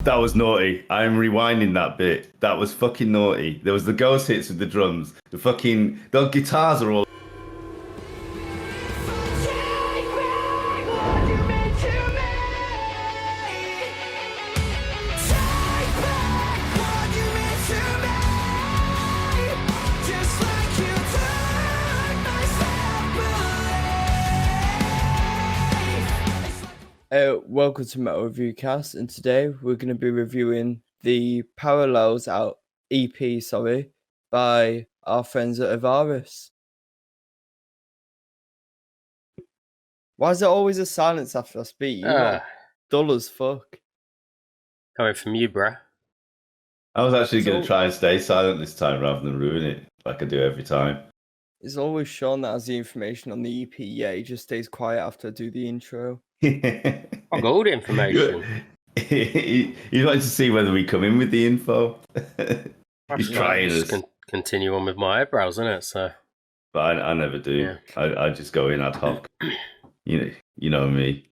That was naughty. I'm rewinding that bit. That was fucking naughty. There was the ghost hits with the drums. The guitars are all. Welcome to Metal Review Cast, and today we're going to be reviewing the Parallels Out EP, by our friends at Avarus. Why is there always a silence after I speak? You're dull as fuck. Coming from you, bruh. I was actually going to try and stay silent this time rather than ruin it like I do every time. It's always Sean that has the information on the EP. Yeah, he just stays quiet after I do the intro. I got all the information. He's wanting to see whether we come in with the info. He's trying us. Continue on with my eyebrows, isn't it? So, but I never do. Yeah. I just go in ad hoc. You know me.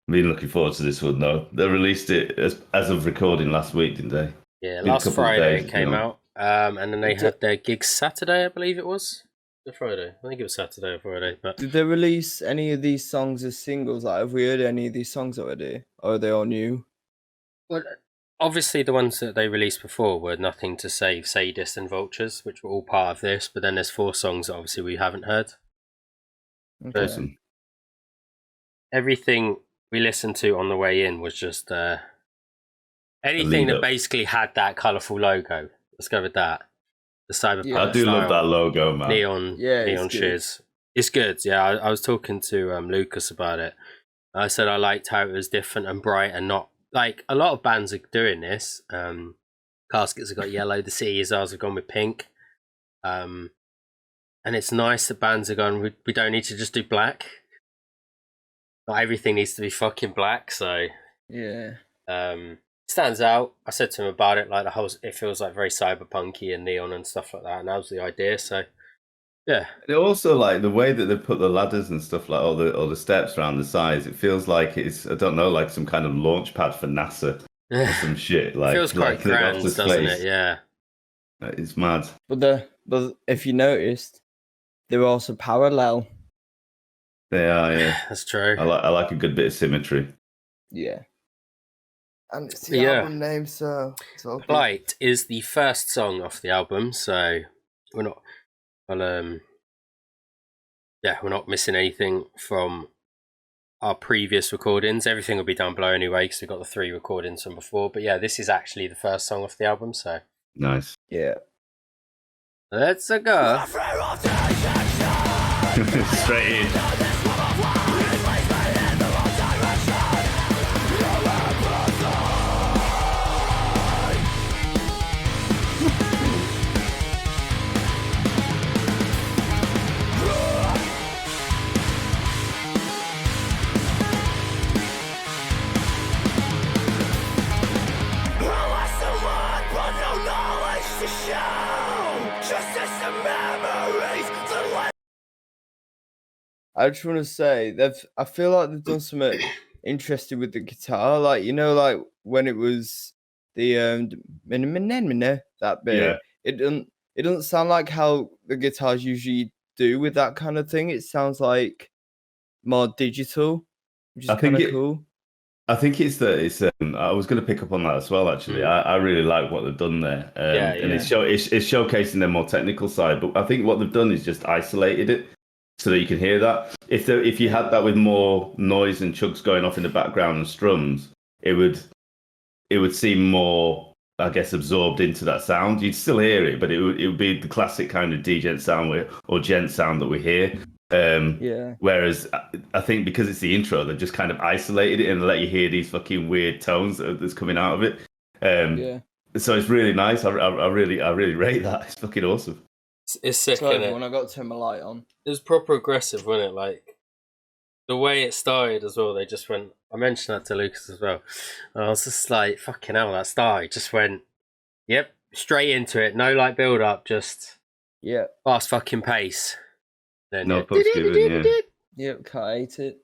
I've been looking forward to this one though. They released it as of recording last week, didn't they? Yeah, last Friday it came out. And then they had their gig Saturday, I believe it was. The Friday. I think it was Saturday or Friday. But did they release any of these songs as singles? Like, have we heard any of these songs already? Or are they all new? Well, obviously the ones that they released before were Nothing to Save, Sadist and Vultures, which were all part of this. But then there's 4 songs that obviously we haven't heard. Okay. But everything we listened to on the way in was just anything that basically had that colourful logo. Let's go with that. The cyberpunk. I do love that logo, man. Neon shears. It's good. Yeah, I was talking to Lucas about it. I said I liked how it was different and bright and not like a lot of bands are doing this. Caskets have got yellow. The City Stars have gone with pink. And it's nice that bands are going. We don't need to just do black. Not everything needs to be fucking black. So yeah. Stands out. I said to him about it, like it feels like very cyberpunky and neon and stuff like that, and that was the idea. So, yeah. It also like the way that they put the ladders and stuff, like all the steps around the sides. It feels like it's like some kind of launch pad for NASA or some shit. Like feels quite grand, doesn't it? Yeah, it's mad. But if you noticed, they're also parallel. They are, yeah. That's true. I like a good bit of symmetry. Yeah. And it's the album name, so it's all good. Light is the first song off the album, so we're not we're not missing anything from our previous recordings. Everything will be down below anyway, because we've got the 3 recordings from before. But yeah, this is actually the first song off the album, so nice. Yeah. Let's go. Straight in. I just want to say I feel like they've done something interesting with the guitar. Like, like when it was the that bit. Yeah. It doesn't sound like how the guitars usually do with that kind of thing. It sounds like more digital, which is kind of cool. I think it's I was going to pick up on that as well. Actually, I really like what they've done there, and it's showcasing their more technical side. But I think what they've done is just isolated it so that you can hear that. If you had that with more noise and chugs going off in the background and strums, it would seem more, I guess, absorbed into that sound. You'd still hear it, but it would be the classic kind of djent sound or gent sound that we hear. Whereas I think because it's the intro, they've just kind of isolated it and let you hear these fucking weird tones that's coming out of it. So it's really nice. I really rate that. It's fucking awesome. It's sick, isn't it? When I got to turn my light on, it was proper aggressive, wasn't it? Like the way it started as well. They just went. I mentioned that to Lucas as well. And I was just like, "Fucking hell!" That start just went, "Yep, straight into it. No like build up, just fast fucking pace." Then no fucks given, yeah. Yep, can't hate it.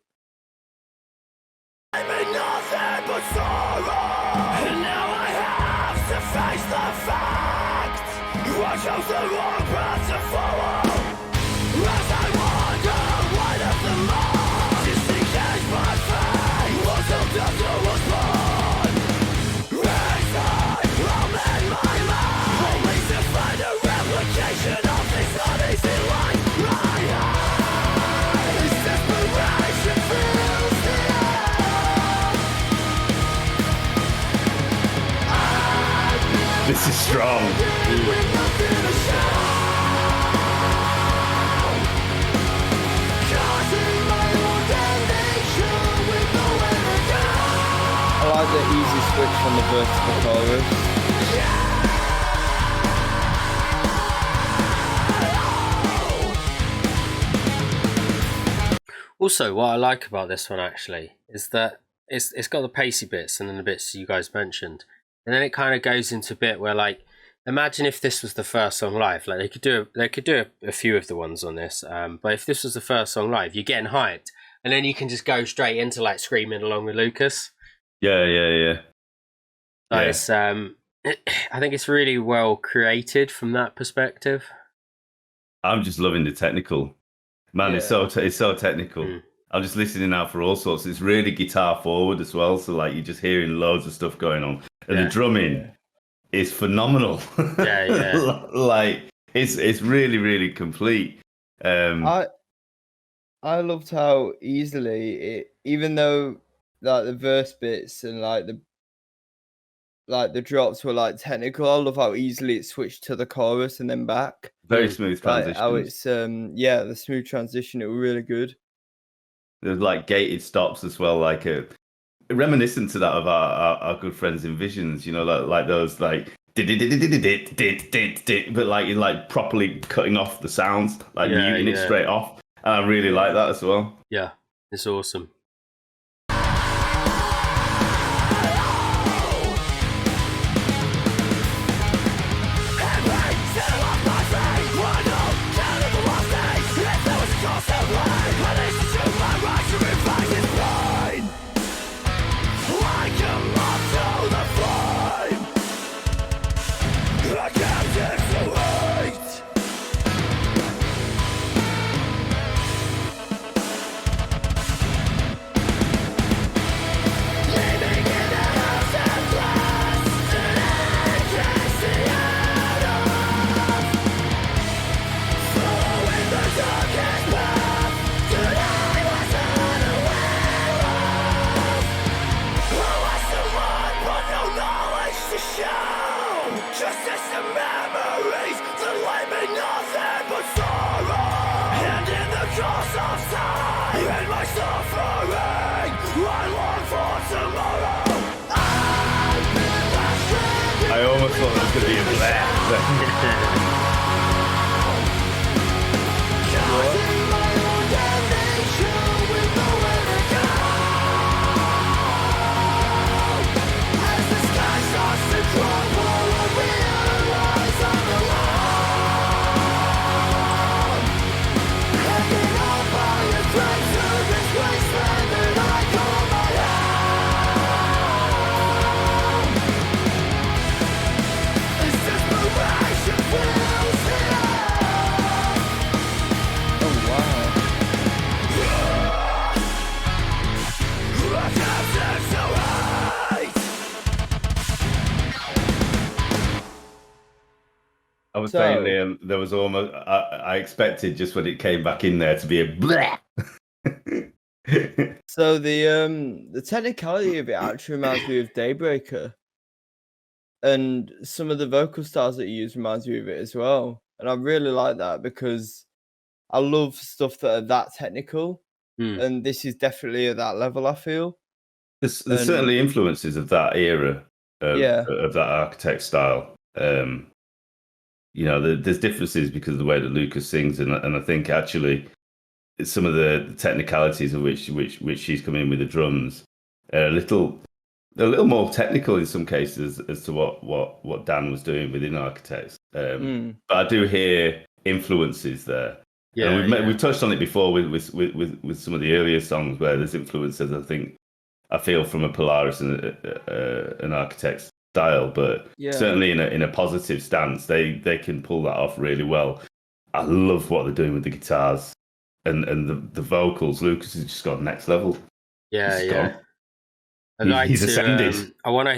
I made nothing but sorrow. And now face the fact I chose the wrong path to follow. As I wander wide of the mark, to seek as my fate was the doctor was born. Inside, I'll mend my mind, only to find a replication of this uneasy life. My eyes, desperation fills the air. This is strong. I like the easy switch from the verse to the chorus. Also, what I like about this one actually is that it's got the pacey bits and then the bits you guys mentioned, and then it kind of goes into a bit where, like, imagine if this was the first song live. Like, they could do a few of the ones on this, but if this was the first song live, you're getting hyped, and then you can just go straight into like screaming along with Lucas. Yeah. So it's I think it's really well created from that perspective. I'm just loving the technical. Man, Yeah. it's so technical. I'm just listening now for all sorts. It's really guitar forward as well. So like you're just hearing loads of stuff going on. And the drumming is phenomenal. Yeah. Like it's really, really complete. I loved how easily it, even though like the verse bits and like the drops were like technical, I love how easily it switched to the chorus and then back. Very smooth transition. Like how it's the smooth transition, it was really good. There's like gated stops as well, like reminiscent to that of our good friends in Visions, you know, like those like but like you're like properly cutting off the sounds, like muting it straight off. And I really like that as well. Yeah, it's awesome. I almost thought it was going to be a blast. I was saying, Liam, there was almost, I expected just when it came back in there to be a bleh. So the technicality of it actually reminds me of Daybreaker. And some of the vocal styles that you use reminds me of it as well. And I really like that because I love stuff that are that technical. And this is definitely at that level, I feel. There's certainly influences of that era, of that Architect style. You know, there's differences because of the way that Lucas sings, and I think actually some of the technicalities of which she's come in with the drums are a little more technical in some cases as to what Dan was doing within Architects. But I do hear influences there. Yeah, we've touched on it before with some of the earlier songs where there's influences. I feel from a Polaris and an Architects style, but certainly in a positive stance, they can pull that off really well. I love what they're doing with the guitars and the vocals. Lucas has just gone next level. Yeah. He's ascended. I want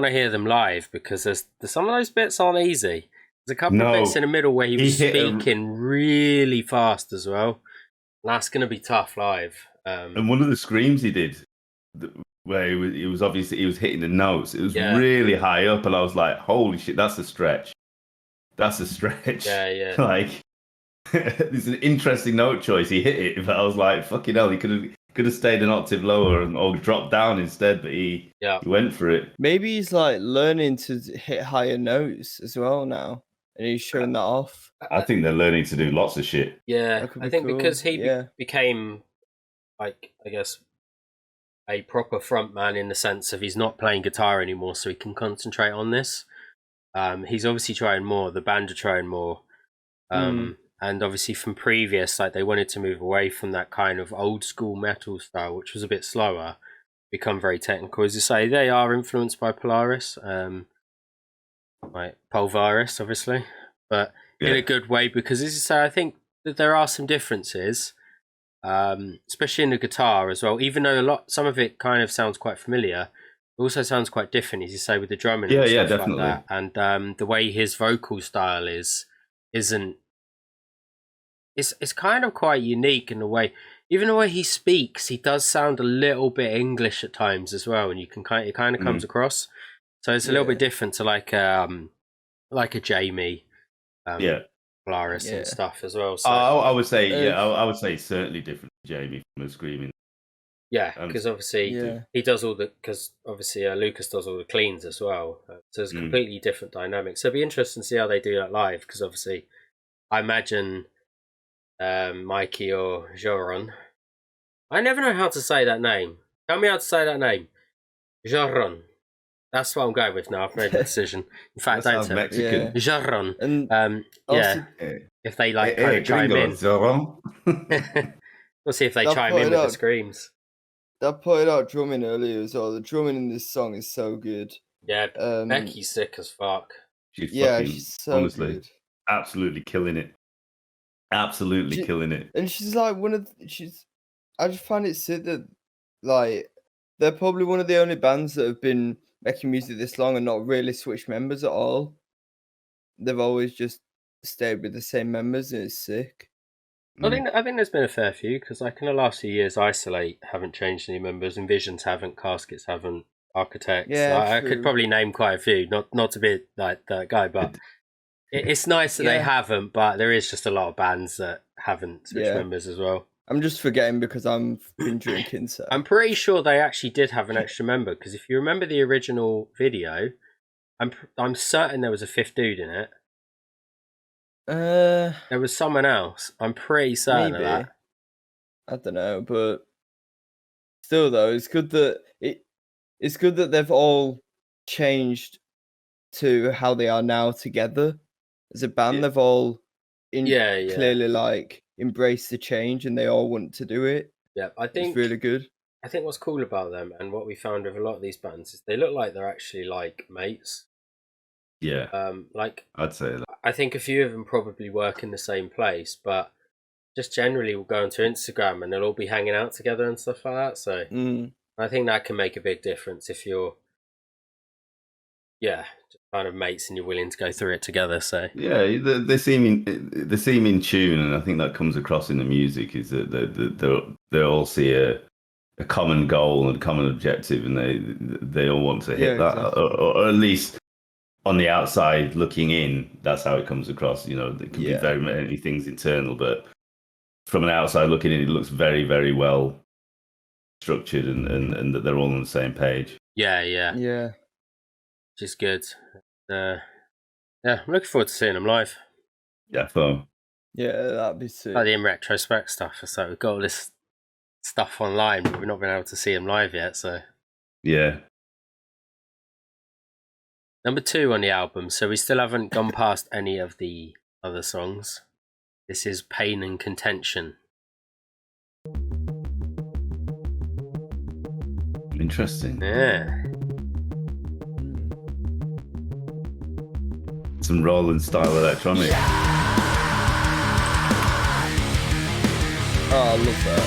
to hear them live because there's some of those bits aren't easy. There's a couple of bits in the middle where he was speaking really fast as well. That's going to be tough live. And one of the screams he did, where he was hitting the notes. It was really high up, and I was like, "Holy shit, that's a stretch! That's a stretch!" Yeah. Like, it's an interesting note choice. He hit it, but I was like, "Fucking hell!" He could have stayed an octave lower or dropped down instead, but he went for it. Maybe he's like learning to hit higher notes as well now, and he's showing that off. I think they're learning to do lots of shit. Yeah, I think cool. Because he became, like, I guess, a proper frontman in the sense of he's not playing guitar anymore, so he can concentrate on this. He's obviously trying more. The band are trying more. And obviously from previous, like, they wanted to move away from that kind of old school metal style, which was a bit slower, become very technical. As you say, they are influenced by Polaris, like Pulvaris, obviously, but in a good way, because as you say, I think that there are some differences, especially in the guitar as well, even though some of it kind of sounds quite familiar, it also sounds quite different, as you say, with the drumming and stuff definitely. Like that. And the way his vocal style isn't. It's kind of quite unique in the way, even the way he speaks, he does sound a little bit English at times as well, and it kind of comes across. So it's a little bit different to like a Jamie, Polaris and stuff as well. So I would say, I would say certainly different to Jamie from the Screaming. Yeah, because obviously he does because obviously Lucas does all the cleans as well. So it's a completely different dynamic. So it'd be interesting to see how they do that live, because obviously I imagine Mikey or Joron. I never know how to say that name. Tell me how to say that name. Joron. That's what I'm going with now. I've made the decision. In fact, that sounds Mexican. Joron. And if they like kind of chime in. We'll see if they chime in with the screams. That pointed out drumming earlier as well. The drumming in this song is so good. Yeah, Becky's sick as fuck. She's so honestly good. Absolutely killing it. Absolutely killing it. And she's like I just find it sick that, like, they're probably one of the only bands that have been making music this long and not really switched members at all. They've always just stayed with the same members, and it's sick. I think there's been a fair few, because like in the last few years, Isolate haven't changed any members, Envisions haven't, Caskets haven't, Architects. Yeah, I could probably name quite a few, not to be like that guy, but it's nice that they haven't. But there is just a lot of bands that haven't switched members as well. I'm just forgetting because I've been drinking. So I'm pretty sure they actually did have an extra member, because if you remember the original video, I'm certain there was a fifth dude in it. There was someone else. I'm pretty certain of that. I don't know, but still, though, it's good that they've all changed to how they are now together as a band. They've all clearly like embraced the change, and they all want to do it. Yeah, I think it's really good. I think what's cool about them, and what we found with a lot of these bands, is they look like they're actually like mates. Yeah. Like I'd say that. I think a few of them probably work in the same place, but just generally will go onto Instagram and they'll all be hanging out together and stuff like that. So I think that can make a big difference if you're just kind of mates and you're willing to go through it together. So they seem in tune, and I think that comes across in the music, is that they all see a common goal and a common objective, and they all want to hit that, exactly. or at least on the outside looking in, that's how it comes across. You know, there can be very many things internal, but from an outside looking in, it looks very, very well structured, and that they're all on the same page. Yeah. Which is good. I'm looking forward to seeing them live. Yeah, fun. Yeah, that'd be sick. Like the in retrospect stuff. So we've got all this stuff online, but we've not been able to see them live yet. So yeah. Number 2 on the album, so we still haven't gone past any of the other songs. This is Pain and Contention. Interesting. Yeah. some Roland style electronic. Oh, I love that.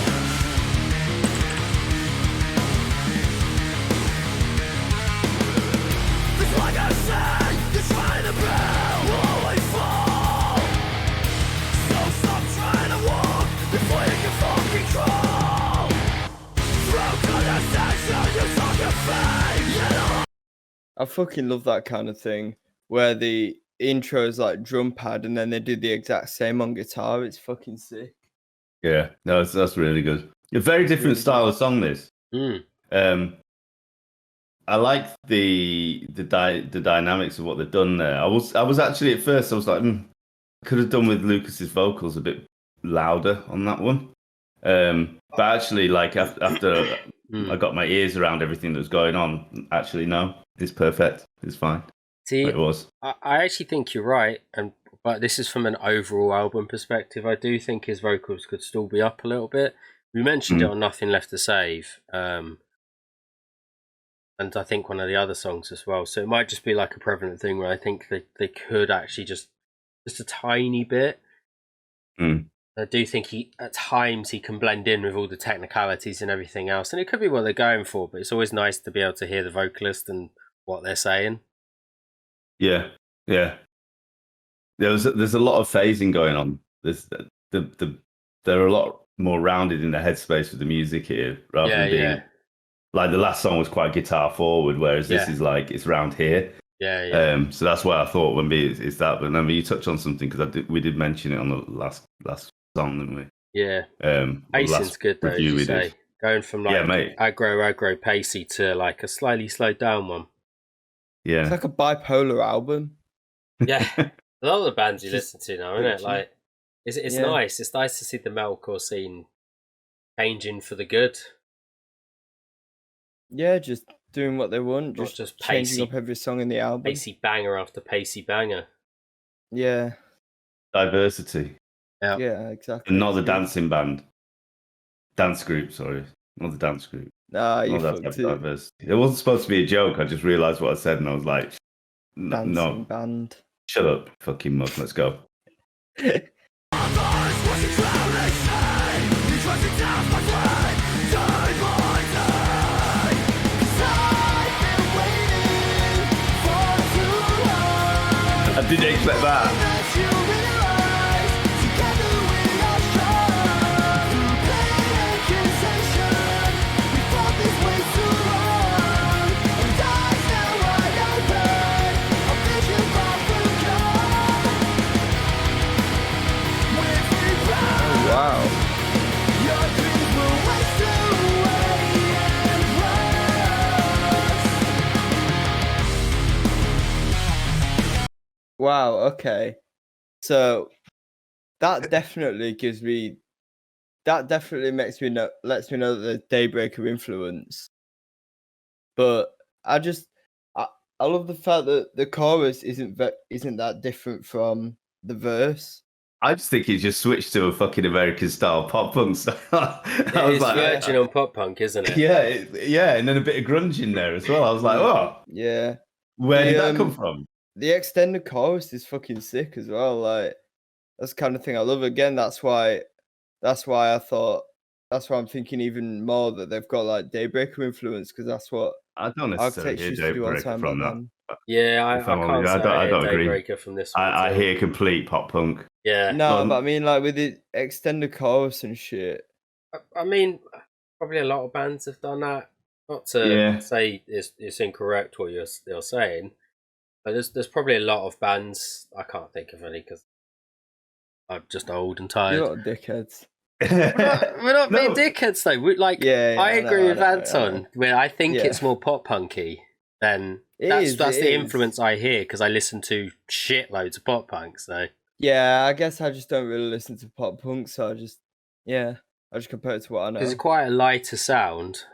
It's like I say, you're trying to build, will always fall. So stop trying to walk before you can fall control. Through condescension, you talk your fame. I fucking love that kind of thing where the intro is like drum pad and then they do the exact same on guitar. It's fucking sick. Yeah, no, that's really good. A very different Really style of song. This. I like the dynamics of what they've done there. I was actually at first I was like, I could have done with Lucas's vocals a bit louder on that one. But actually, like after I got my ears around everything that was going on, actually no, it's perfect. It's fine. See, it was. I actually think you're right, but this is from an overall album perspective. I do think his vocals could still be up a little bit. We mentioned it on Nothing Left to Save, and I think one of the other songs as well. So it might just be like a prevalent thing where I think they could actually just a tiny bit. I do think at times he can blend in with all the technicalities and everything else, and it could be what they're going for. But it's always nice to be able to hear the vocalist and what they're saying. Yeah. There's a lot of phasing going on. They're a lot more rounded in the headspace with the music here, rather than being like the last song was quite guitar forward, whereas this is like it's round here. Yeah. So that's why I thought it's that. But remember, you touched on something because we did mention it on the last song, didn't we? Yeah. Pacing's good though, as you say. Going from like aggro pacey to like a slightly slowed down one. Yeah. It's like a bipolar album. Yeah. A lot of the bands you listen to now, isn't it? Like, it's nice. It's nice to see the metalcore scene changing for the good. Yeah, just doing what they want, Not just pacey, changing up every song in the album. Pacey banger after pacey banger. Yeah. Diversity. Yeah, exactly. And not the dancing band. Dance group, sorry. Not the dance group. Nah, you fucked it. Diversity. It wasn't supposed to be a joke. I just realised what I said and I was like, dancing band. Shut up, fucking mug. Let's go. I didn't expect that. Wow, okay. So that definitely lets me know that the Daybreaker influence. But I love the fact that the chorus isn't that different from the verse. I just think he just switched to a fucking American style pop punk style. It's virgin on pop punk, isn't it? Yeah, and then a bit of grunge in there as well. I was like, oh, yeah. Where did that come from? The extended chorus is fucking sick as well. Like that's the kind of thing I love. Again, that's why I'm thinking even more that they've got like Daybreaker influence because that's what I don't necessarily hear Daybreaker from that. Yeah, I can't say I don't agree. Daybreaker from this one. I hear complete pop punk. Yeah. No, but I mean like with the extended chorus and shit. I mean, probably a lot of bands have done that. Not to say it's incorrect what you're saying. But there's probably a lot of bands. I can't think of any because I'm just old and tired. You're not dickheads. We're not being dickheads though. I agree with Anton. Where I think it's more pop punky than that's the influence I hear because I listen to shitloads of pop punk. So yeah, I guess I just don't really listen to pop punk. So I just compare it to what I know. It's quite a lighter sound.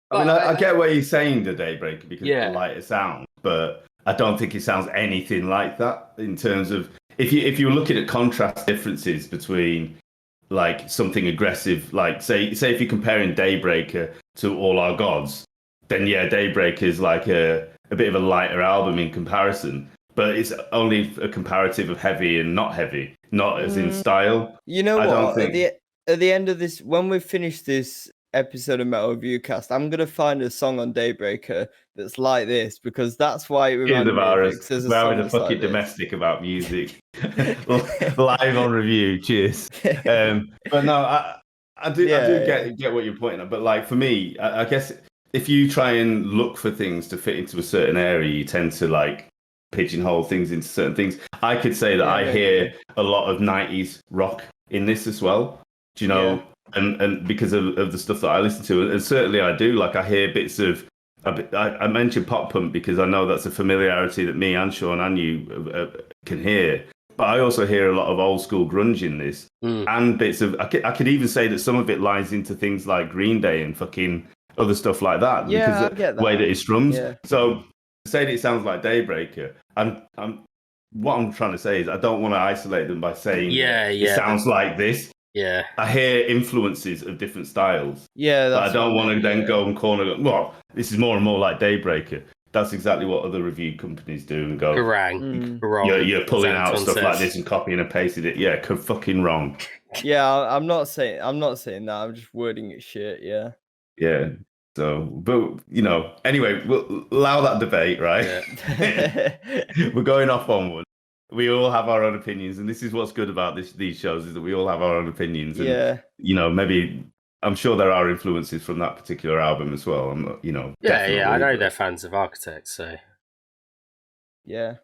I mean, I get what you're saying, the Daybreaker, because of the lighter sound, but I don't think it sounds anything like that in terms of if you're looking at contrast differences between like something aggressive, like say if you're comparing Daybreaker to All Our Gods, then Daybreaker is like a a bit of a lighter album in comparison. But it's only a comparative of heavy and not heavy, not as in style. You know I what? don't think... At the end of this, when we finish this episode of Metal Review Cast, I'm gonna find a song on Daybreaker that's like this, because that's why it reminded me of it. 'Cause there's a We're song having a that's like fucking this. domestic about music. Live on review. Cheers. But no, I do get what you're pointing at. But like for me, I guess if you try and look for things to fit into a certain area, you tend to like pigeonhole things into certain things. I could say that I hear a lot of 90s rock in this as well. Do you know? Yeah. And because of the stuff that I listen to, and certainly I do. Like I hear bits of. I mentioned pop punk because I know that's a familiarity that me and Sean and you can hear. But I also hear a lot of old school grunge in this, and bits of. I could even say that some of it lies into things like Green Day and fucking other stuff like that. Yeah, because I get that. The way that it strums. Yeah. So to say that it sounds like Daybreaker, what I'm trying to say is I don't want to isolate them by saying it sounds like this. Yeah. I hear influences of different styles. Yeah, but I don't want to then go and corner. Well, this is more and more like Daybreaker. That's exactly what other review companies do and go. Wrong. You're pulling out stuff like this and copying and pasting it. Yeah, fucking wrong. Yeah, I'm not saying that. I'm just wording it shit. Yeah. Yeah. So, but you know, anyway, we'll allow that debate, right? Yeah. We're going off on one. We all have our own opinions, and this is what's good about these shows is that we all have our own opinions. And, you know, maybe I'm sure there are influences from that particular album as well. I'm not, you know. Yeah, I know they're fans of Architects, so. Yeah.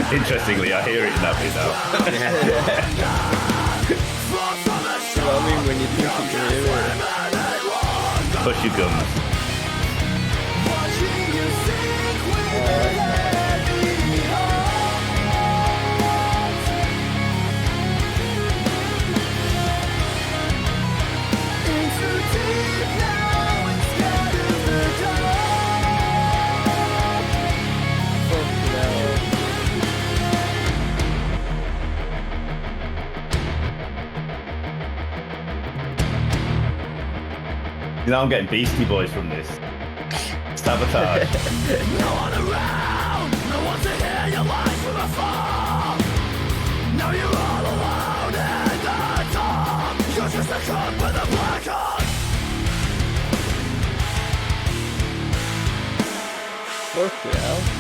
Interestingly, I hear it in that bit now. Well, I mean, when you think you can hear it. Push your guns. You know, I'm getting Beastie Boys from this. Sabotage. No one around, no one to hear your lies from afar. Now you're all alone in the dark. You're just a cop with a black heart. Fuck yeah.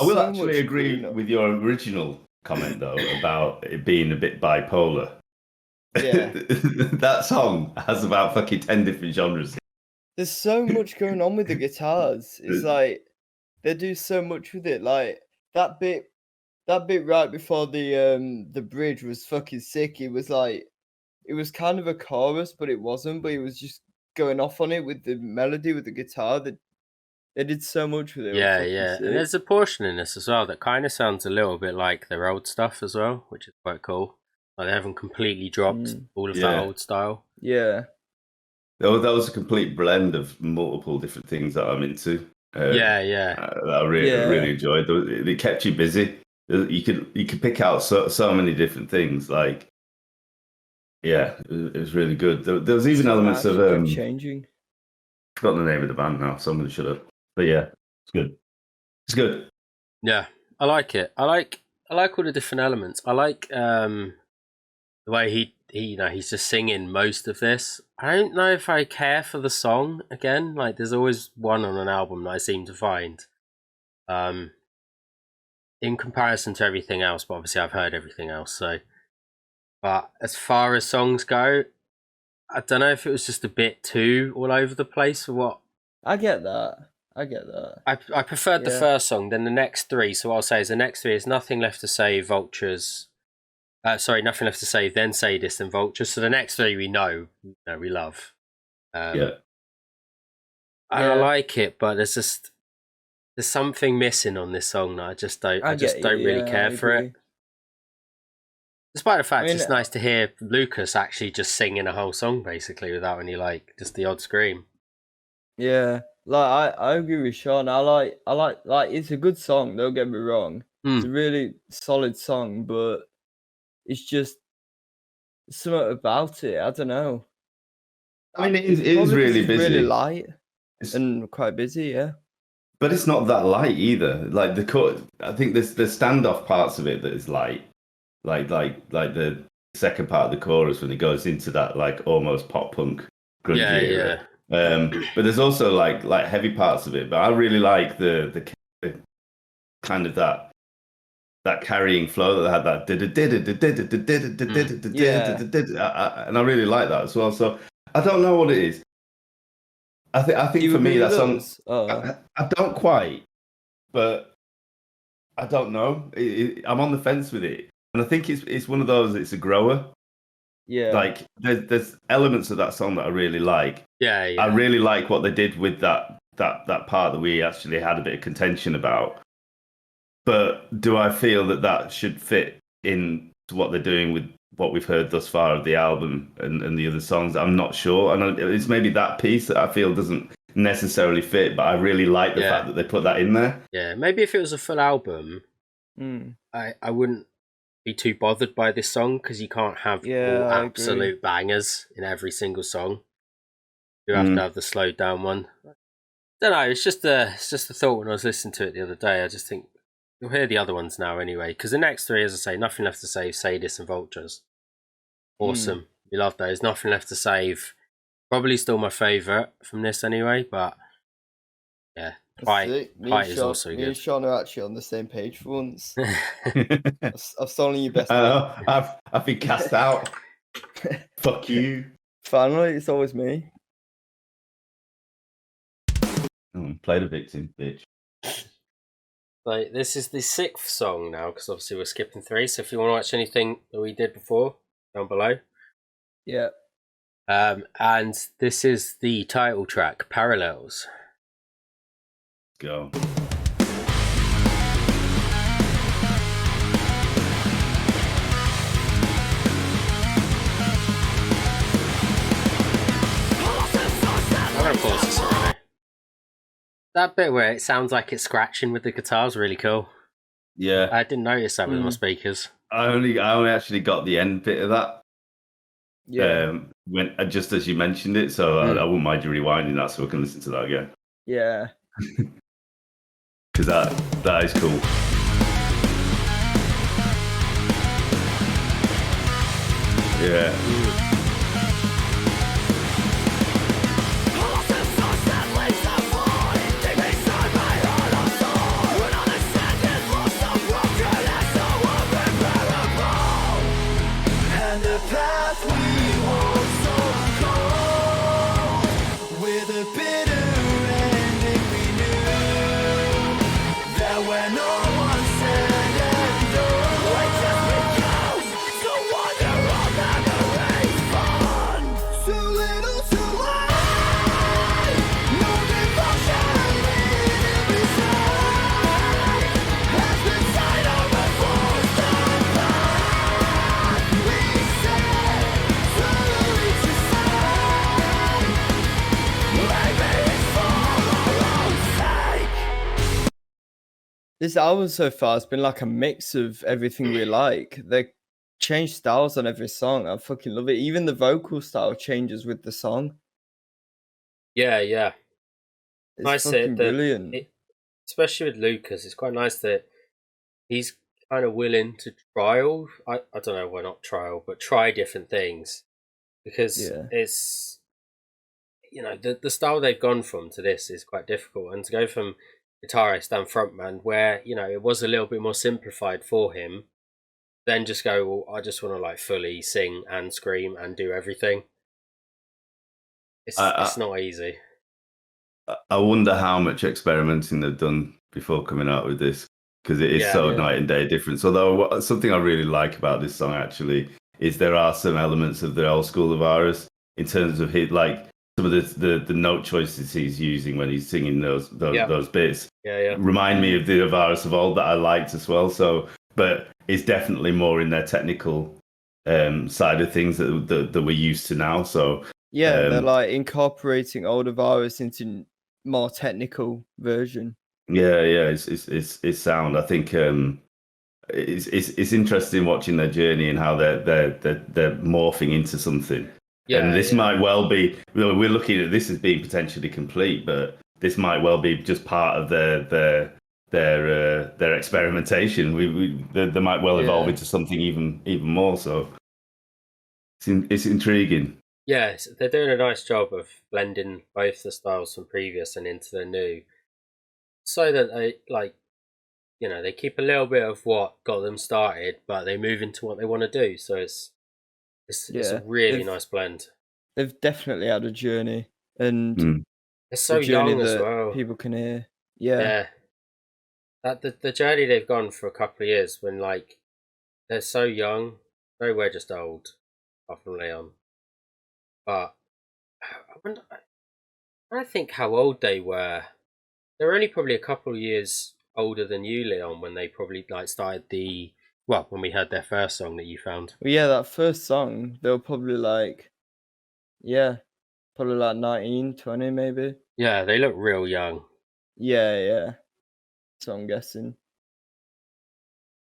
I will actually agree with your original comment, though, about it being a bit bipolar. Yeah. That song has about fucking 10 different genres. There's so much going on with the guitars. It's like they do so much with it. Like that bit right before the bridge was fucking sick. It was kind of a chorus, but it wasn't. But it was just going off on it with the melody with the guitar. They did so much with it. Yeah. And there's a portion in this as well that kind of sounds a little bit like their old stuff as well, which is quite cool. Like they haven't completely dropped all of that old style. Yeah. that was a complete blend of multiple different things that I'm into. That I really enjoyed. It kept you busy. You could pick out so many different things. Like, yeah, it was really good. There was even elements of changing. I forgot the name of the band now, so I'm gonna shut up. But yeah, it's good. It's good. Yeah, I like it. I like all the different elements. I like the way he he's just singing most of this. I don't know if I care for the song again. Like, there's always one on an album that I seem to find, in comparison to everything else. But obviously, I've heard everything else. So, but as far as songs go, I don't know if it was just a bit too all over the place for what. I get that. I preferred the first song, then the next three. So what I'll say is the next three is Nothing Left to Say, Vultures. Nothing Left to Say, then Sadist, and Vultures. So the next three we know we love. I like it, but there's something missing on this song that I just don't really care for it. Despite the fact it's nice to hear Lucas actually just singing a whole song basically without any just the odd scream. Yeah. Like I agree with Sean. I like it's a good song, don't get me wrong. It's a really solid song, but it's just something about it. I don't know. I mean, it is really busy. Really light and quite busy, yeah. But it's not that light either. Like I think there's the standoff parts of it that is light. Like the second part of the chorus when it goes into that like almost pop punk grungy era. But there's also like heavy parts of it. But I really like the kind of that carrying flow that had that and I really like that as well. So I don't know what it is. I think for me that song I don't quite, but I don't know. I'm on the fence with it, and I think it's one of those. It's a grower. Yeah. Like there's elements of that song that I really like. Yeah. I really like what they did with that part that we actually had a bit of contention about. But do I feel that should fit in to what they're doing with what we've heard thus far of the album and the other songs? I'm not sure. And it's maybe that piece that I feel doesn't necessarily fit, but I really like the fact that they put that in there. Yeah, maybe if it was a full album, I wouldn't be too bothered by this song because you can't have all absolute bangers in every single song. You have to have the slowed down one. I don't know. It's just a thought when I was listening to it the other day. I just think you'll hear the other ones now anyway. Because the next three, as I say, Nothing Left to Save, Sadist, and Vultures. Awesome. We love those. Nothing Left to Save. Probably still my favourite from this anyway. But yeah, Fight is also good. Me and Sean are actually on the same page for once. I've stolen your best. I've been cast out. Fuck you. Finally, it's always me. Play the victim, bitch. Like, this is the 6th song now, because obviously we're skipping 3. So if you want to watch anything that we did before, down below. Yeah. And this is the title track, Parallels. Go. I'm gonna pause this already. That bit where it sounds like it's scratching with the guitar is really cool. Yeah, I didn't notice that with my speakers. I only actually got the end bit of that. Yeah. When just as you mentioned it, so I wouldn't mind you rewinding that so we can listen to that again. Yeah. Because that is cool. Yeah. This album so far has been like a mix of everything we like. They change styles on every song. I fucking love it. Even the vocal style changes with the song. Yeah. It's fucking brilliant. Especially with Lucas, it's quite nice that he's kind of willing to trial. I don't know, well, not trial, but try different things, because it's, you know, the style they've gone from to this is quite difficult, and to go from guitarist and frontman, where, you know, it was a little bit more simplified for him, then just go, well, I just want to like fully sing and scream and do everything. It's not easy. I wonder how much experimenting they've done before coming out with this, because it is night and day difference. Although something I really like about this song actually is there are some elements of the old school of Avarus in terms of his, like some of the note choices he's using when he's singing those bits. Remind me of the Avarus of old that I liked as well. So, but it's definitely more in their technical side of things that we're used to now. So they're like incorporating old Avarus into more technical version. It's sound. I think it's interesting watching their journey and how they're morphing into something. And this might well be, you know, we're looking at this as being potentially complete, but this might well be just part of their experimentation. They might well evolve into something even more. So it's intriguing. Yes, they're doing a nice job of blending both the styles from previous and into the new, so that they, like, you know, they keep a little bit of what got them started, but they move into what they want to do. So it's a really nice blend. They've definitely had a journey, and they're so young as well. People can hear. That the journey they've gone for a couple of years, when like they're so young, nowhere just old, apart from Leon. But I think how old they were. They were only probably a couple of years older than you, Leon, when they probably like started when we heard their first song that you found. Well, that first song, they were probably like, probably like 19, 20 maybe. Yeah, they look real young. Yeah. So I'm guessing.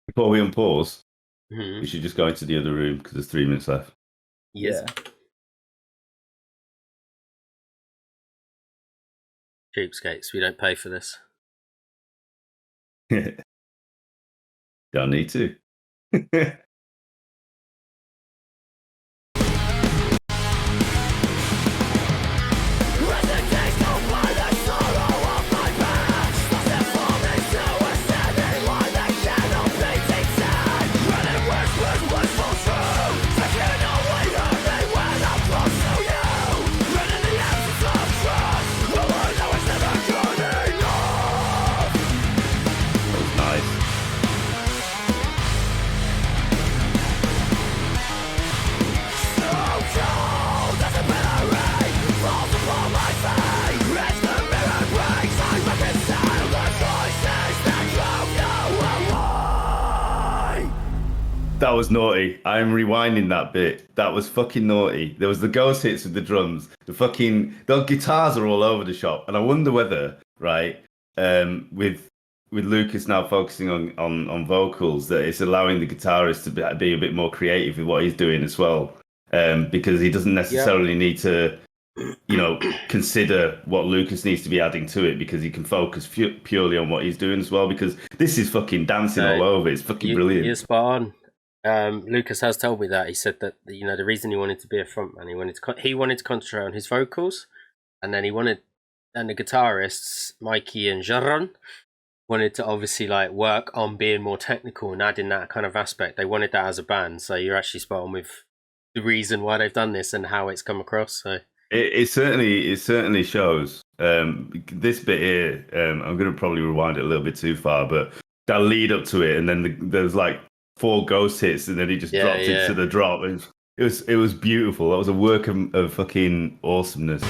Before we unpause, we should just go into the other room because there's 3 minutes left. Yes. Yeah. Cheapskates, we don't pay for this. Don't need to. That was naughty. I'm rewinding that bit. That was fucking naughty. There was the ghost hits with the drums. The guitars are all over the shop. And I wonder whether, right, with Lucas now focusing on vocals, that it's allowing the guitarist to be a bit more creative with what he's doing as well. Because he doesn't necessarily need to, you know, consider what Lucas needs to be adding to it, because he can focus purely on what he's doing as well. Because this is fucking dancing all over. It's fucking brilliant. You're spot on. Lucas has told me that. He said that, you know, the reason he wanted to be a frontman, he wanted to concentrate on his vocals, and then the guitarists Mikey and Jaron wanted to obviously like work on being more technical and adding that kind of aspect. They wanted that as a band. So you're actually spot on with the reason why they've done this and how it's come across. So it certainly shows. This bit here, I'm going to probably rewind it a little bit too far, but that lead up to it, and then there's like 4 ghost hits, and then he just dropped into the drop. It was beautiful. That was a work of fucking awesomeness.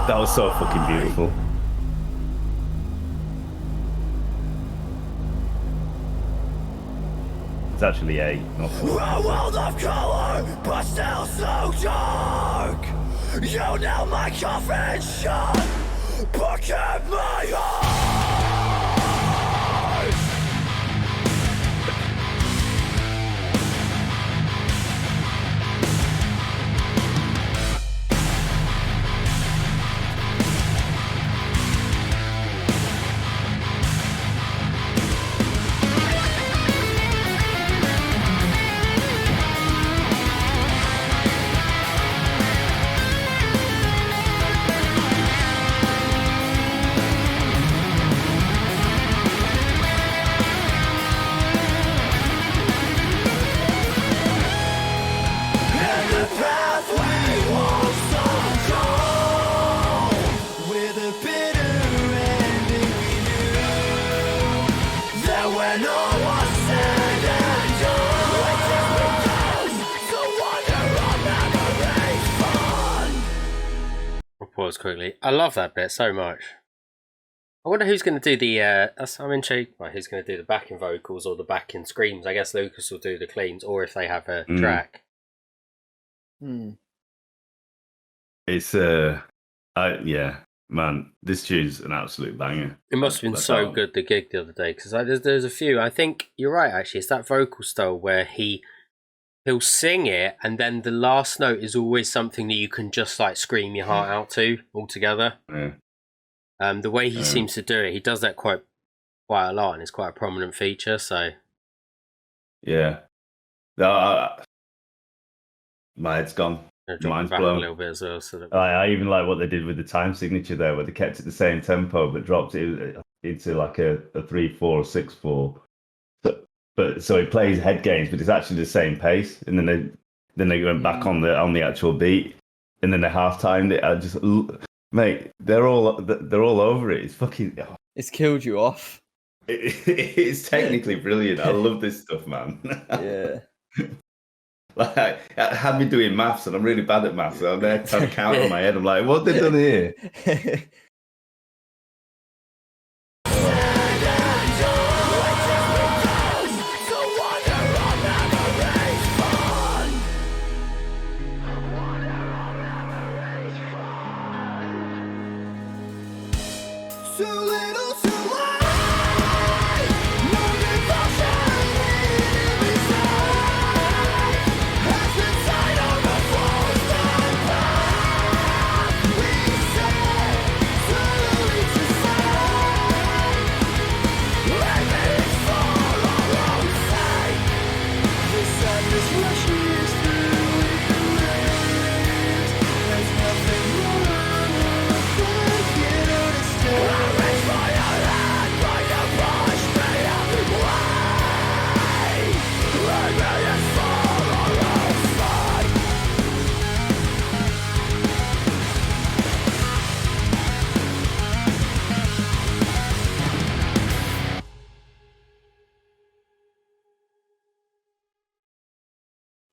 That was so fucking beautiful. actually 8. Not 4. A world of color, but still so dark. You nailed my coffin shut, but kept my heart. Pause quickly. I love that bit so much. I wonder who's going to do the. I'm intrigued by who's going to do the backing vocals or the backing screams. I guess Lucas will do the cleans, or if they have a track. It's yeah, man, this tune's an absolute banger. It must have been so good, the gig the other day, because there's a few. I think you're right. Actually, it's that vocal style where he'll sing it, and then the last note is always something that you can just like scream your heart out to altogether. Yeah. The way he seems to do it, he does that quite a lot, and it's quite a prominent feature. So, yeah, my head's gone. Mine's blown a little bit as well. So I even like what they did with the time signature there, where they kept it the same tempo but dropped it into like a 3/4, 6/4. So it plays head games, but it's actually the same pace. And then they went back on the actual beat, and then they half timed it. I just, mate, they're all over it. It's fucking. It's killed you off. It's technically brilliant. I love this stuff, man. Yeah. Like, it had me doing maths, and I'm really bad at maths. So I'm there trying to count in my head. I'm like, what have they done here?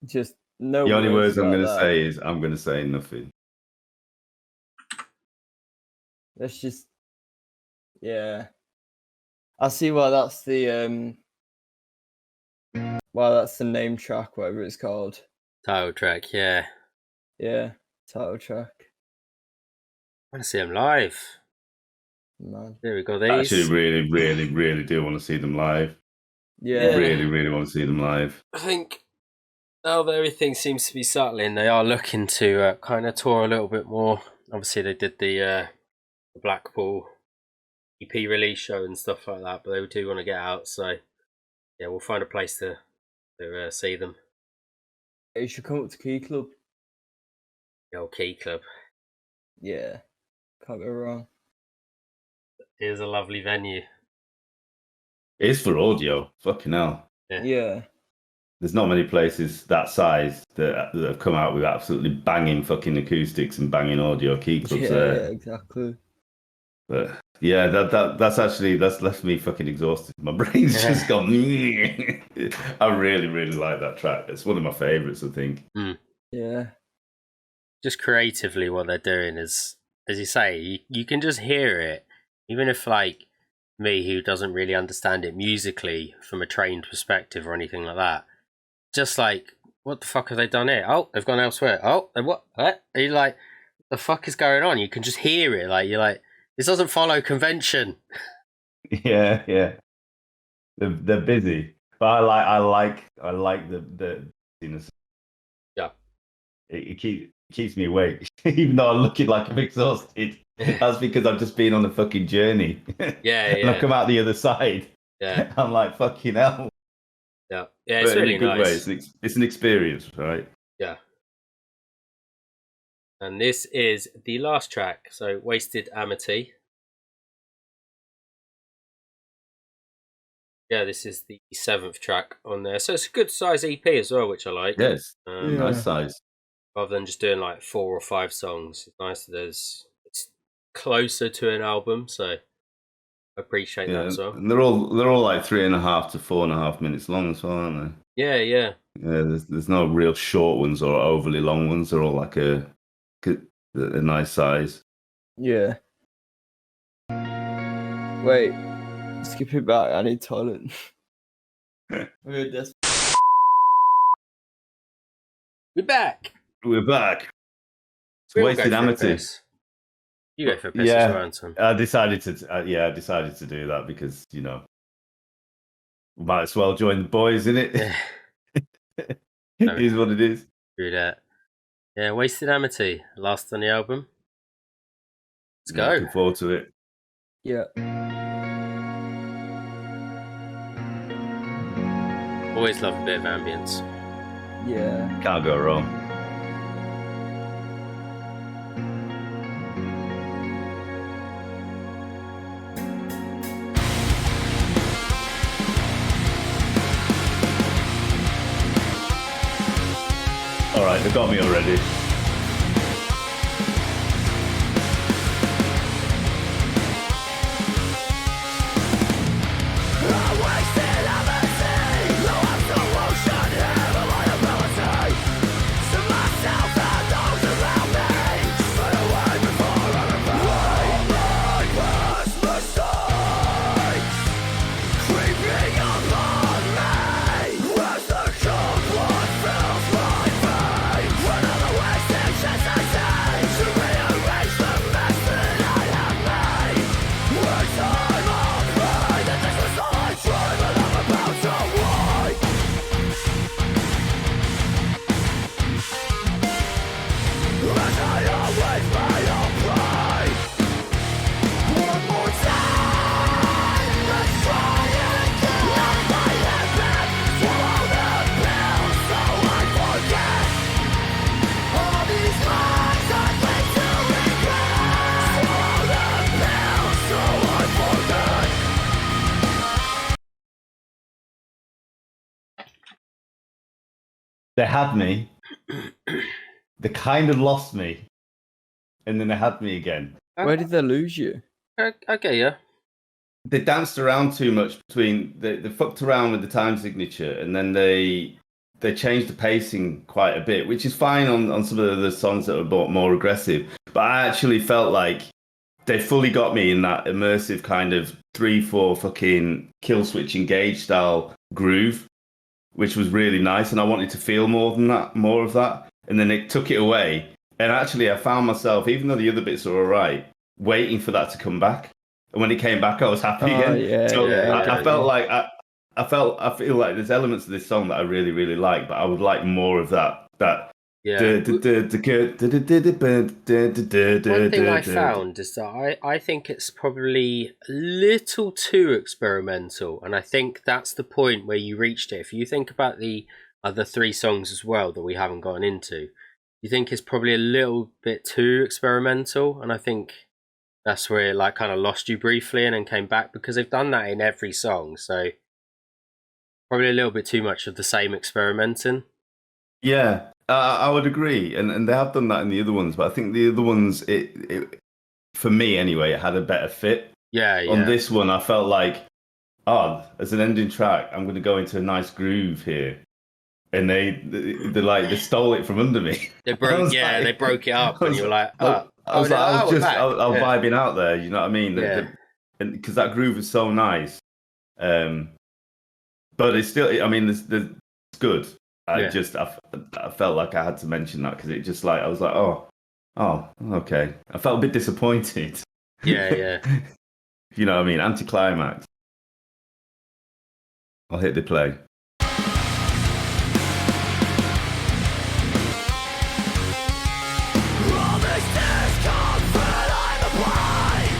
Just no. The only words I'm going to that. say is I'm going to say nothing. That's just, yeah. I see why that's the name track, whatever it's called. Title track, yeah. Yeah, title track. I want to see them live. Man. There we go. These. I actually really, really, really do want to see them live. Yeah. Really, really want to see them live. I think now that everything seems to be settling, they are looking to kind of tour a little bit more. Obviously, they did the Blackpool EP release show and stuff like that, but they do want to get out. So, yeah, we'll find a place to see them. You should come up to Key Club. The old Key Club. Yeah, can't go wrong. It is a lovely venue. It is for audio. Fucking hell. Yeah. There's not many places that size that have come out with absolutely banging fucking acoustics and banging audio. Key Clubs there. Yeah, exactly. But yeah, that's left me fucking exhausted. My brain's just gone. I really, really like that track. It's one of my favourites, I think. Yeah. Just creatively, what they're doing is, as you say, you can just hear it, even if like me who doesn't really understand it musically from a trained perspective or anything like that, just like, what the fuck have they done here? Oh, they've gone elsewhere. Oh, what? What? Are you like, the fuck is going on? You can just hear it. Like, you're like, this doesn't follow convention. Yeah. They're busy, but I like the busyness. Yeah. It keeps me awake, even though I'm looking like I'm exhausted. That's because I've just been on a fucking journey. Yeah. And I've come out the other side. Yeah. I'm like, fucking hell. Yeah. It's but really in a good nice. way. It's an experience, right? Yeah. And this is the last track. So, Wasted Amity. Yeah, this is the 7th track on there. So it's a good size EP as well, which I like. Yes. Nice size. Rather than just doing like 4 or 5 songs. It's nice that it's closer to an album, so I appreciate that as well. And they're all like 3.5 to 4.5 minutes long as well, aren't they? Yeah. Yeah, there's no real short ones or overly long ones. They're all like a nice size. Yeah. Wait, skip it back. I need toilet. We're back. We're back. It's We'll Wasted Amity. You go for a piss as well, Anton. I decided to do that because we might as well join the boys in it. Yeah. It is what it is. Do that. Yeah, Wasted Amity, last on the album. Let's go. Looking forward to it. Yeah. Always love a bit of ambience. Yeah. Can't go wrong. All right, they got me already. They had me. They kind of lost me. And then they had me again. Where did they lose you? Okay, yeah. They danced around too much between... They fucked around with the time signature, and then they changed the pacing quite a bit, which is fine on some of the songs that were more aggressive. But I actually felt like they fully got me in that immersive kind of 3/4 fucking kill switch engage style groove, which was really nice, and I wanted to feel more of that. And then it took it away. And actually, I found myself, even though the other bits are all right, waiting for that to come back. And when it came back, I was happy again. Yeah, so yeah, I felt like I feel like there's elements of this song that I really, really like, but I would like more of that. Yeah. One thing I found is that I think it's probably a little too experimental, and I think that's the point where you reached it. If you think about the other 3 songs as well that we haven't gotten into, you think it's probably a little bit too experimental, and I think that's where it like kind of lost you briefly and then came back, because they've done that in every song, so probably a little bit too much of the same experimenting. Yeah. I would agree, and they have done that in the other ones, but I think the other ones, it for me anyway, it had a better fit. Yeah. On this one, I felt like, as an ending track, I'm going to go into a nice groove here, and they stole it from under me. They broke, they broke it up, and you're like, I was vibing out there. You know what I mean? Yeah. and because that groove is so nice. But it's still, I mean, it's good. I felt like I had to mention that because it just like I was like, oh, okay. I felt a bit disappointed. Yeah. You know what I mean? Anticlimax. I'll hit the play.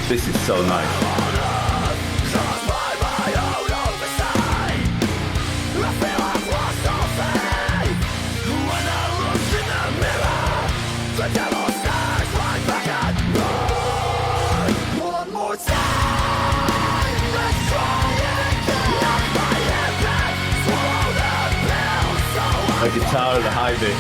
This is so nice. A guitar and a high bit.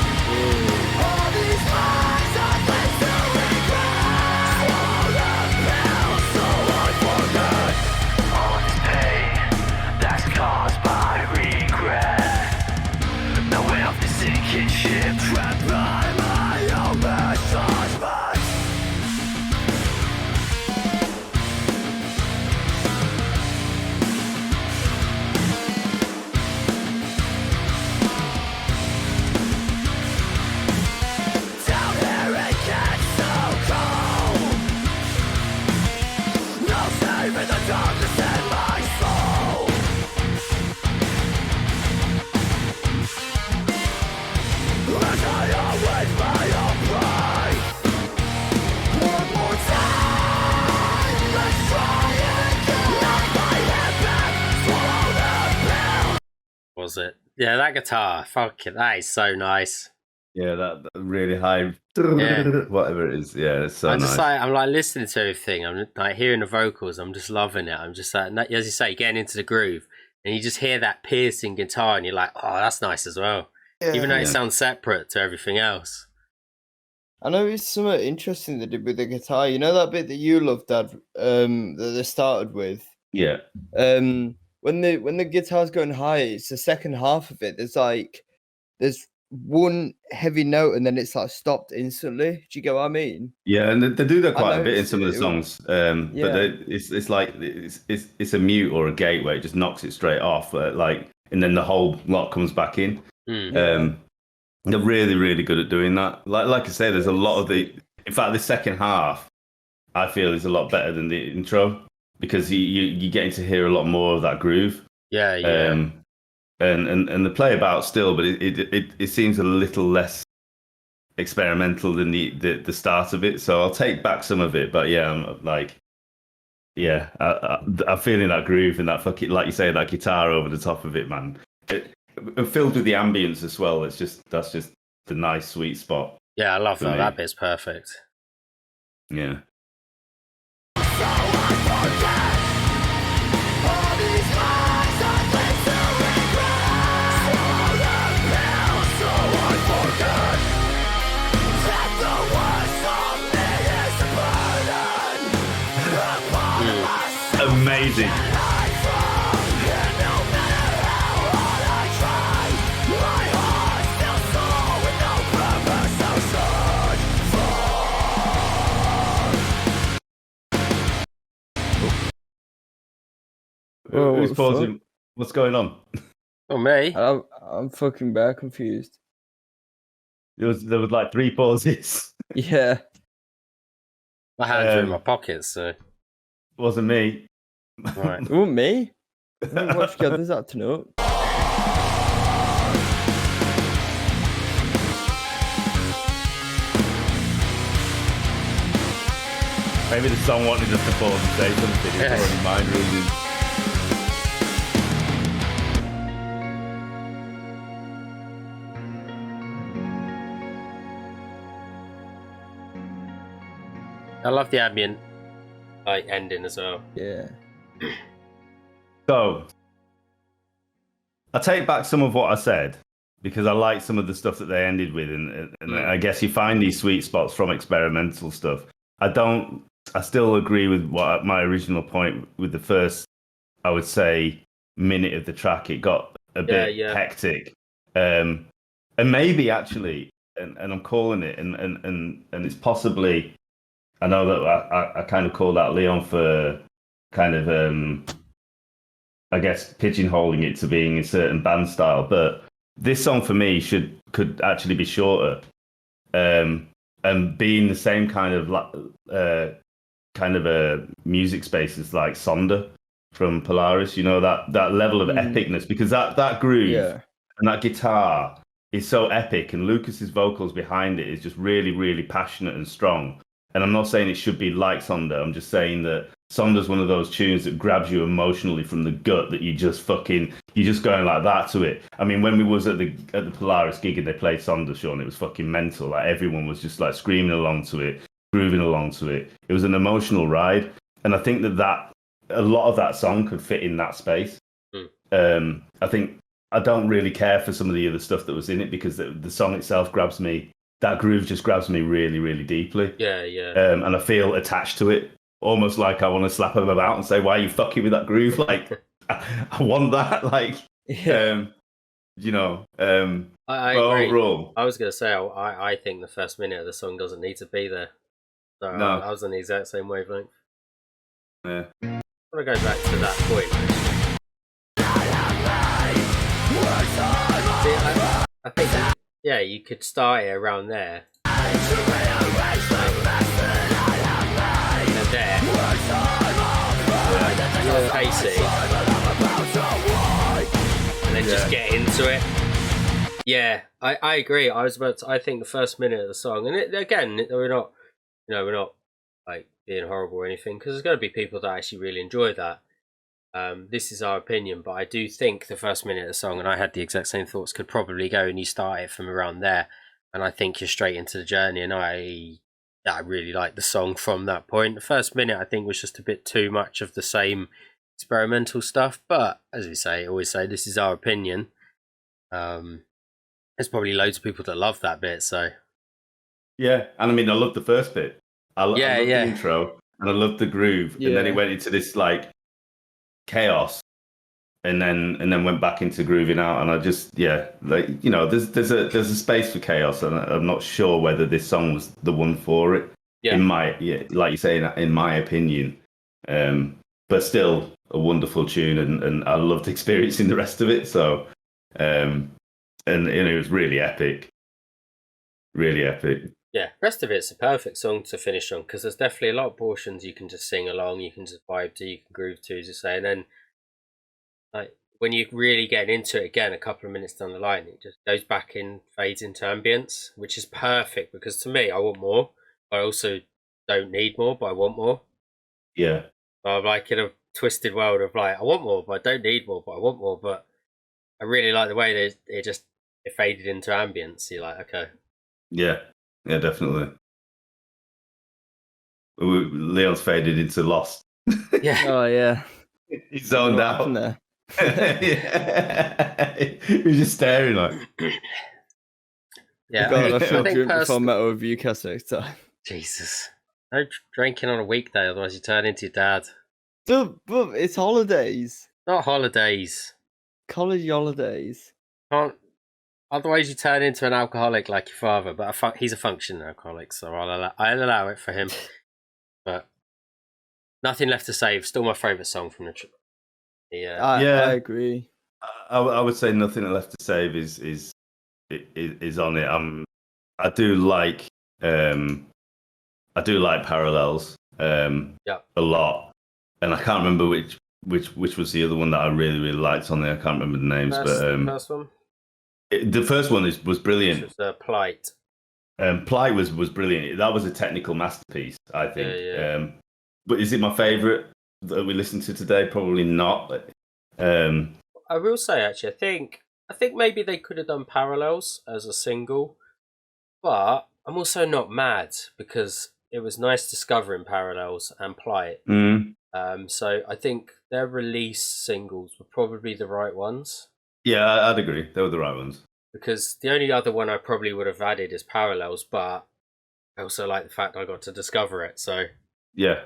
Was it? Yeah, that guitar. Fuck it. That is so nice. Yeah, that really high, whatever it is. Yeah, it's so nice. I'm like listening to everything. I'm like hearing the vocals. I'm just loving it. I'm just like, as you say, getting into the groove, and you just hear that piercing guitar, and you're like, oh, that's nice as well. Yeah, even though it sounds separate to everything else. I know it's somewhat interesting they did with the guitar. You know that bit that you loved, Dad, that they started with? Yeah. When the guitar's going high, it's the second half of it. There's one heavy note and then it's like stopped instantly. Do you get what I mean? Yeah, and they do that quite a bit in some of the songs. But it's like it's a mute or a gate where it just knocks it straight off, and then the whole lot comes back in. They're really, really good at doing that. Like I say, there's a lot of in fact, the second half I feel is a lot better than the intro because you getting to hear a lot more of that groove. Yeah. And they play about still, but it seems a little less experimental than the start of it. So I'll take back some of it, but yeah, I'm like, yeah, I'm feeling that groove and that fucking, like you say, that guitar over the top of it, man. Filled with the ambience as well. That's just the nice sweet spot. Yeah, I love that. That bit's perfect. Yeah. Amazing. Oh, who's pausing? What's going on? Oh, me. I'm fucking bare confused. There was like 3 pauses. Yeah. My hands are in my pockets, so it wasn't me. Right. It wasn't me. Watch the others acting up. Maybe the song wanted us to pause and say something. It's already mind reading. I love the ambient ending as well. Yeah. So I take back some of what I said because I like some of the stuff that they ended with, and I guess you find these sweet spots from experimental stuff. I still agree with what my original point with the first, I would say, minute of the track. It got a bit hectic, and maybe actually, and I'm calling it, and it's possibly. I know that I kind of called out Leon for kind of I guess pigeonholing it to being a certain band style. But this song for me could actually be shorter, and be in the same kind of a music space as like Sonder from Polaris. You know, that level of epicness, because that groove and that guitar is so epic, and Lucas's vocals behind it is just really, really passionate and strong. And I'm not saying it should be like Sonder. I'm just saying that Sonder's one of those tunes that grabs you emotionally from the gut, that you're just going like that to it. I mean, when we was at the Polaris gig and they played Sonder, Sean, it was fucking mental. Like, everyone was just like screaming along to it, grooving along to it. It was an emotional ride, and I think that a lot of that song could fit in that space. I think I don't really care for some of the other stuff that was in it, because the song itself grabs me. That groove just grabs me really, really deeply. Yeah. And I feel attached to it, almost like I want to slap him about and say, "Why are you fucking with that groove? Like, I want that." Like, you know. I agree. Overall, I was going to say, I think the first minute of the song doesn't need to be there. So no. I was on the exact same wavelength. Yeah. I want to go back to that point. See, I think that, you could start it around there. And there. Pacey. And then just get into it. Yeah, I agree. I think the first minute of the song, and we're not like being horrible or anything, because there's going to be people that actually really enjoy that. This is our opinion, but I do think the first minute of the song, and I had the exact same thoughts, could probably go, and you start it from around there, and I think you're straight into the journey. And I really like the song from that point. The first minute, I think, was just a bit too much of the same experimental stuff, but as we always say, this is our opinion. There's probably loads of people that love that bit, so yeah. And I mean, I love the first bit. I love the intro, and I love the groove, and then it went into this like chaos, and then went back into grooving out, and I just like, you know, there's a space for chaos, and I'm not sure whether this song was the one for it. In my like you say, in my opinion, but still a wonderful tune, and I loved experiencing the rest of it. So and it was really epic. Yeah, rest of it's a perfect song to finish on, because there's definitely a lot of portions you can just sing along, you can just vibe to, you can groove to, as you say, and then like when you really get into it again, a couple of minutes down the line, it just goes back in, fades into ambience, which is perfect, because to me, I want more, but I also don't need more, but I want more. Yeah. I'm like in a twisted world of like, I want more, but I don't need more, but I want more. But I really like the way that it faded into ambience. You're like, okay. Yeah, definitely. Leon's faded into Lost. Yeah. Oh, yeah. He's zoned out. There. Yeah. He's just staring like. Yeah. God, I feel drunk before metal review cast next time. Jesus. No drinking on a weekday, otherwise you turn into your dad. But it's holidays. Not holidays. College holidays. Can't. Otherwise, you turn into an alcoholic like your father. But he's a functioning alcoholic, so I'll allow it for him. But Nothing Left to Save, still my favourite song from the. I agree. I would say Nothing Left to Save is on it. I do like Parallels a lot, and I can't remember which was the other one that I really, really liked on there. I can't remember the names, but the first one. The first one was brilliant. Which was Plight. Plight was brilliant. That was a technical masterpiece, I think. Yeah. But is it my favourite that we listened to today? Probably not. I will say, actually, I think maybe they could have done Parallels as a single, but I'm also not mad, because it was nice discovering Parallels and Plight. So I think their release singles were probably the right ones. Yeah, I'd agree. They were the right ones. Because the only other one I probably would have added is Parallels, but I also like the fact I got to discover it. So yeah,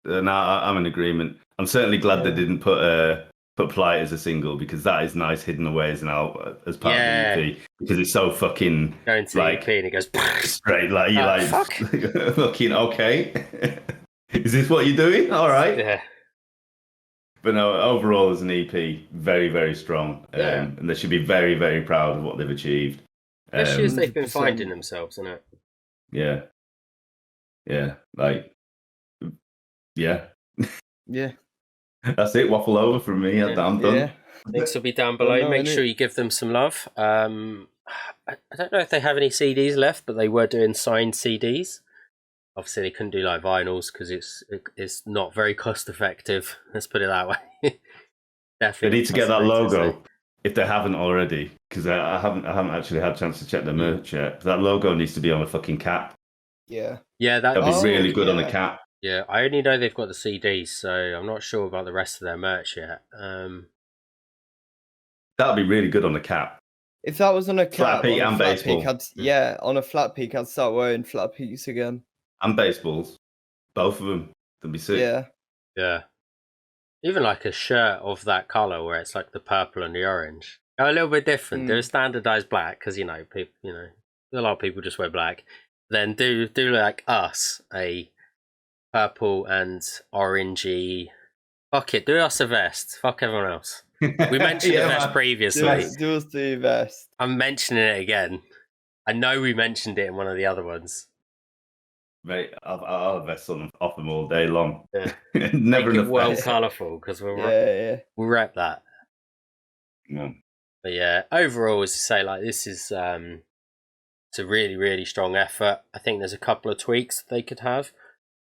I'm in agreement. I'm certainly glad they didn't put Plight as a single, because that is nice hidden away as part of the EP, because it's so fucking going to like, the EP and it goes straight like you're like fuck. Fucking okay. Is this what you're doing? All right. Yeah. But no, overall as an EP, very, very strong. Yeah. And they should be very, very proud of what they've achieved. Especially as they've been 100%. finding themselves, isn't it? Yeah. Yeah. Like, yeah. Yeah. That's it. Waffle over from me. Yeah. I'm done. Yeah. Links will be down below. no, Make innit? sure you give them some love. I don't know if they have any CDs left, but they were doing signed CDs. Obviously, they couldn't do like vinyls because it's not very cost effective. Let's put it that way. Definitely. They need to get that cost logo effective, if they haven't already, because I haven't actually had a chance to check the merch yet. That logo needs to be on a fucking cap. Yeah. Yeah, That'd be Oh, really good on a yeah. cap. Yeah, I only know they've got the CDs, so I'm not sure about the rest of their merch yet. That'd be really good on a cap. If that was on a Flat cap, peak on a and flat baseball. peak, on a flat peak, I'd start wearing flat peaks again. And baseballs. Both of them. That'd be sick. Yeah. Yeah. Even like a shirt of that colour where it's like the purple and the orange. They're a little bit different. They're standardised black because people, a lot of people just wear black. Then do like us, a purple and orangey. Fuck it, do us a vest. Fuck everyone else. We mentioned the vest previously. Do us the best. I'm mentioning it again. I know we mentioned it in one of the other ones. Mate, I'll have vests off them all day long. Yeah. Never Make it enough well vests. colourful because we'll rep that. Yeah. But yeah, overall, as I say, like this is it's a really, really strong effort. I think there's a couple of tweaks that they could have,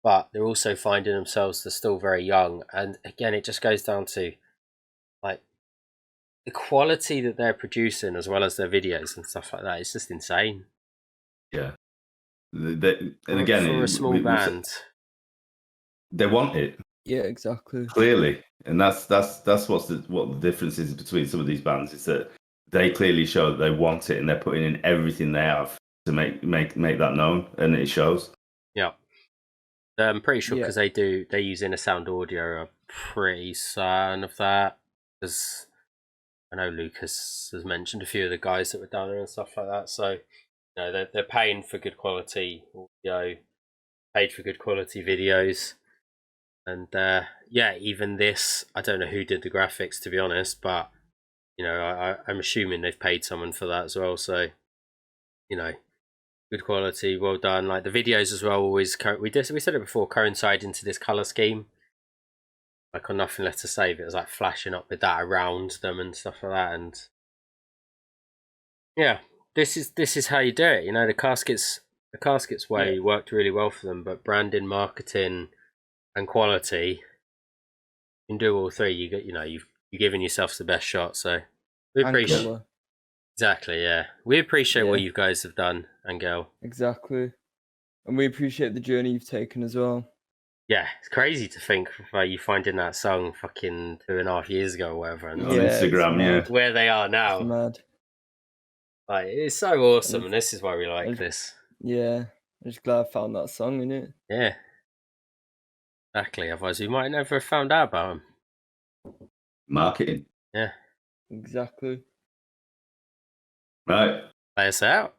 but they're also finding themselves, they're still very young. And again, it just goes down to like the quality that they're producing as well as their videos and stuff like that. It's just insane. Yeah. And again, for a small band, they want it. Yeah, exactly. Clearly, and that's what the difference is between some of these bands is that they clearly show that they want it and they're putting in everything they have to make that known, and it shows. Yeah, I'm pretty sure because they use inner sound audio. I'm pretty certain of that because I know Lucas has mentioned a few of the guys that were down there and stuff like that. So they're paying for good quality audio, paid for good quality videos. And even this, I don't know who did the graphics, to be honest, but I'm assuming they've paid someone for that as well. So, good quality, well done. Like the videos as well, always we said it before, coincide into this color scheme. Like on Nothing Left to Save, it was like flashing up with that around them and stuff like that. And yeah, this is how you do it. The caskets way worked really well for them, but branding, marketing, and quality, you can do all three. You're giving yourself the best shot. So we appreciate exactly, yeah. We appreciate what you guys have done, and girl. Exactly, and we appreciate the journey you've taken as well. Yeah, it's crazy to think about you finding that song fucking 2.5 years ago or whatever, and on Instagram, where they are now. It's mad. Like it's so awesome, and this is why we like this. Yeah, I'm just glad I found that song, innit? Yeah. Exactly, otherwise we might never have found out about him. Marketing. Yeah. Exactly. Right. Play us out.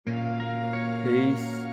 Peace.